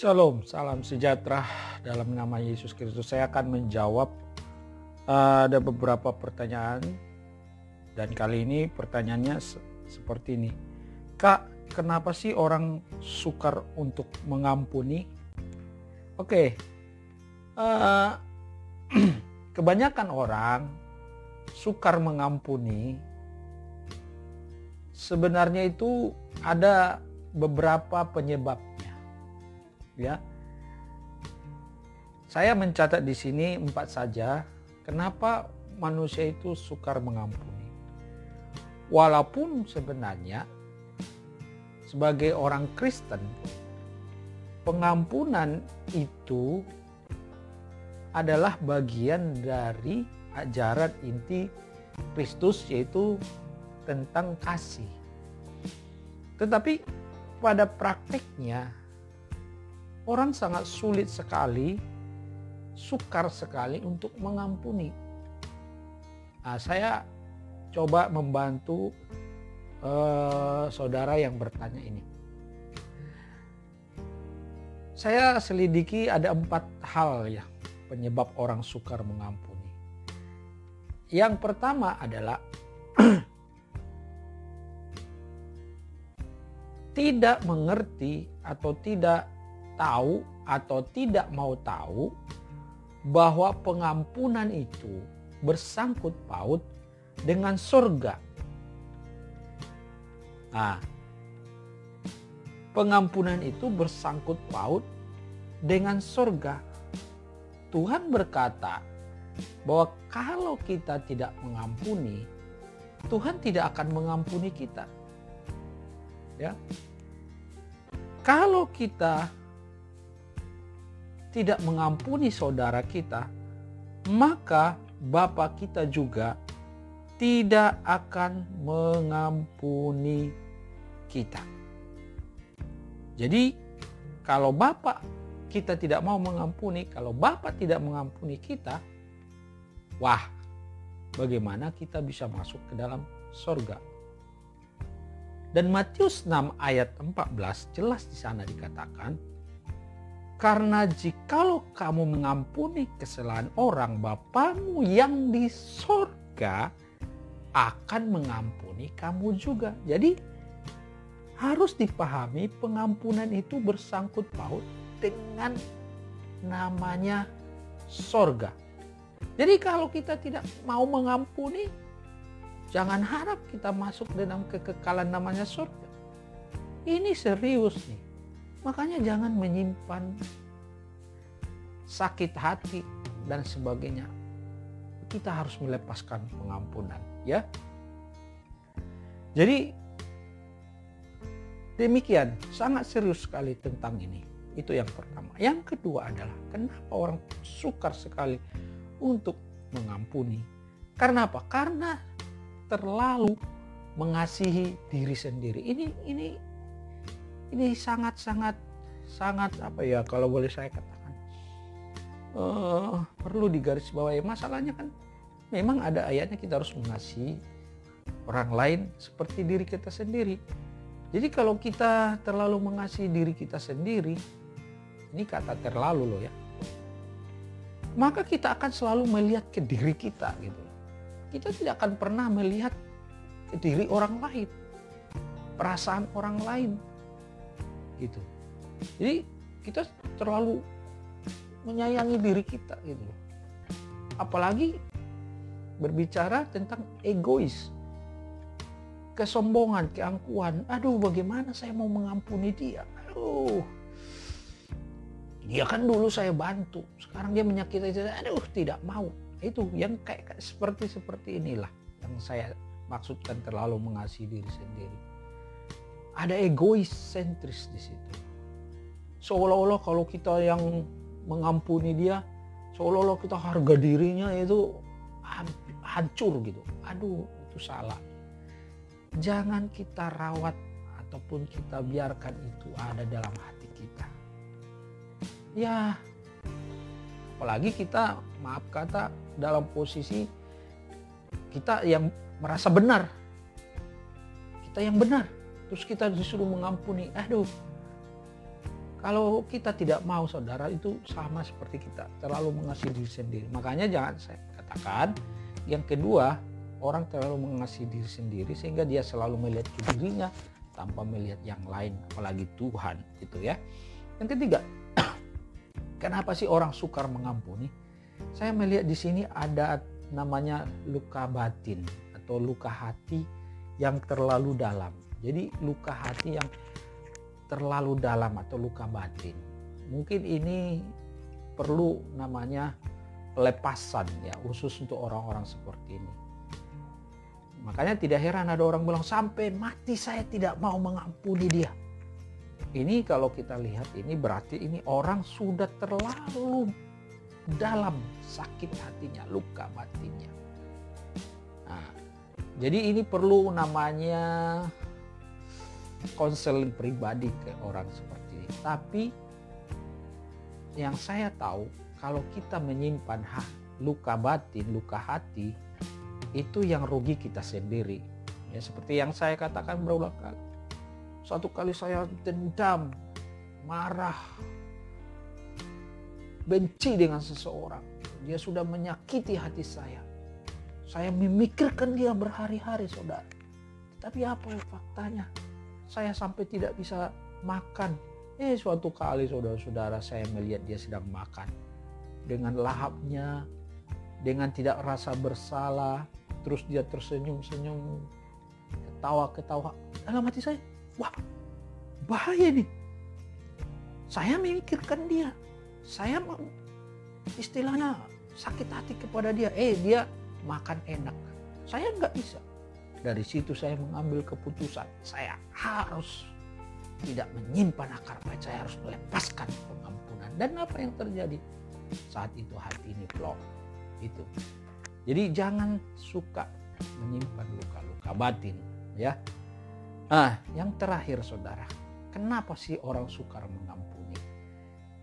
Shalom, salam sejahtera dalam nama Yesus Kristus. Saya akan menjawab ada beberapa pertanyaan dan kali ini pertanyaannya seperti ini. Kak, kenapa sih orang sukar untuk mengampuni? Oke, kebanyakan orang sukar mengampuni. Sebenarnya itu ada beberapa penyebabnya. Ya, saya mencatat di sini 4 saja. Kenapa manusia itu sukar mengampuni? Walaupun sebenarnya sebagai orang Kristen, pengampunan itu adalah bagian dari ajaran inti Kristus, yaitu tentang kasih. Tetapi pada prakteknya orang sangat sulit sekali, sukar sekali untuk mengampuni. Nah, saya coba membantu saudara yang bertanya ini. Saya selidiki ada 4 hal ya penyebab orang sukar mengampuni. Yang pertama adalah tidak mengerti atau tidak tahu atau tidak mau tahu bahwa pengampunan itu bersangkut paut dengan surga. Nah, pengampunan itu bersangkut paut dengan surga. Tuhan berkata bahwa kalau kita tidak mengampuni, Tuhan tidak akan mengampuni kita. Ya. Kalau kita tidak mengampuni saudara kita, maka Bapa kita juga tidak akan mengampuni kita. Jadi kalau Bapa kita tidak mau mengampuni, kalau Bapa tidak mengampuni kita, wah, bagaimana kita bisa masuk ke dalam surga? Dan Matius 6 ayat 14 jelas di sana dikatakan, karena jikalau kamu mengampuni kesalahan orang, Bapamu yang di sorga akan mengampuni kamu juga. Jadi harus dipahami pengampunan itu bersangkut paut dengan namanya sorga. Jadi kalau kita tidak mau mengampuni, jangan harap kita masuk dalam kekekalan namanya sorga. Ini serius nih. Makanya jangan menyimpan sakit hati dan sebagainya. Kita harus melepaskan pengampunan, ya. Jadi demikian, sangat serius sekali tentang ini. Itu yang pertama. Yang kedua adalah kenapa orang sukar sekali untuk mengampuni? Karena apa? Karena terlalu mengasihi diri sendiri. Ini sangat apa ya, kalau boleh saya katakan perlu digarisbawahi. Masalahnya kan memang ada ayatnya kita harus mengasihi orang lain seperti diri kita sendiri. Jadi kalau kita terlalu mengasihi diri kita sendiri, ini kata terlalu loh ya, maka kita akan selalu melihat ke diri kita gitu. Kita tidak akan pernah melihat ke diri orang lain, perasaan orang lain gitu. Jadi kita terlalu menyayangi diri kita gitu. Apalagi berbicara tentang egois, kesombongan, keangkuhan. Aduh, bagaimana saya mau mengampuni dia? Aduh, dia kan dulu saya bantu, sekarang dia menyakiti saya. Aduh, tidak mau. Itu yang kayak seperti inilah yang saya maksudkan terlalu mengasihi diri sendiri. Ada egois sentris di situ. Seolah-olah kalau kita yang mengampuni dia, seolah-olah kita harga dirinya itu hancur gitu. Aduh, itu salah. Jangan kita rawat ataupun kita biarkan itu ada dalam hati kita. Ya, apalagi kita, maaf kata, dalam posisi kita yang merasa benar. Kita yang benar. Terus kita disuruh mengampuni. Aduh, Kalau kita tidak mau, saudara, itu sama seperti kita terlalu mengasihi diri sendiri. Makanya jangan saya katakan yang kedua, orang terlalu mengasihi diri sendiri sehingga dia selalu melihat ke dirinya tanpa melihat yang lain, apalagi Tuhan, gitu ya. Yang ketiga, kenapa sih orang sukar mengampuni? Saya melihat di sini ada namanya luka batin atau luka hati yang terlalu dalam. Jadi luka hati yang terlalu dalam atau luka batin. Mungkin ini perlu namanya pelepasan ya, khusus untuk orang-orang seperti ini. Makanya tidak heran ada orang bilang sampai mati saya tidak mau mengampuni dia. Ini kalau kita lihat ini berarti ini orang sudah terlalu dalam sakit hatinya, luka batinnya. Nah, jadi ini perlu namanya konseling pribadi ke orang seperti ini. Tapi yang saya tahu, kalau kita menyimpan luka batin, luka hati, itu yang rugi kita sendiri. Ya, seperti yang saya katakan berulang kali. Satu kali saya dendam, marah, benci dengan seseorang. Dia sudah menyakiti hati saya. Saya memikirkan dia berhari-hari, saudara. Tapi apa faktanya? Saya sampai tidak bisa makan. Suatu kali saudara-saudara saya melihat dia sedang makan. Dengan lahapnya, dengan tidak rasa bersalah. Terus dia tersenyum-senyum, ketawa-ketawa. Dalam hati saya, wah bahaya nih. Saya memikirkan dia. Saya istilahnya sakit hati kepada dia. Dia makan enak. Saya nggak bisa. Dari situ saya mengambil keputusan, saya harus tidak menyimpan akar baik, saya harus melepaskan pengampunan. Dan apa yang terjadi? Saat itu hati ini plong. Itu. Jadi jangan suka menyimpan luka-luka batin, ya. Nah, yang terakhir, saudara, kenapa sih orang sukar mengampuni?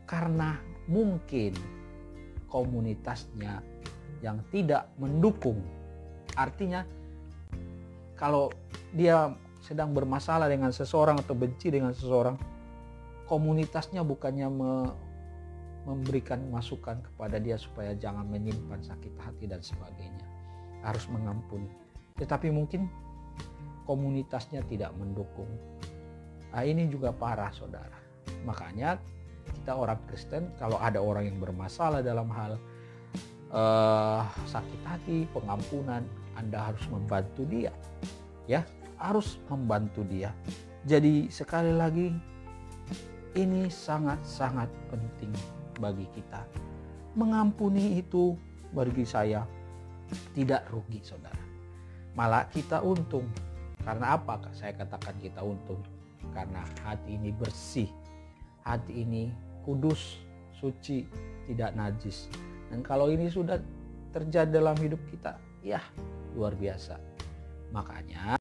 Karena mungkin komunitasnya yang tidak mendukung. Artinya kalau dia sedang bermasalah dengan seseorang atau benci dengan seseorang, komunitasnya bukannya memberikan masukan kepada dia supaya jangan menyimpan sakit hati dan sebagainya, harus mengampuni. Tetapi mungkin komunitasnya tidak mendukung. Nah, ini juga parah, saudara. Makanya kita orang Kristen, kalau ada orang yang bermasalah dalam hal sakit hati, pengampunan, Anda harus membantu dia, ya, harus membantu dia. Jadi sekali lagi, ini sangat-sangat penting bagi kita. Mengampuni itu bagi saya tidak rugi, saudara. Malah kita untung. Karena apa? Saya katakan kita untung. Karena hati ini bersih, hati ini kudus, suci, tidak najis. Dan kalau ini sudah terjadi dalam hidup kita, ya luar biasa. Makanya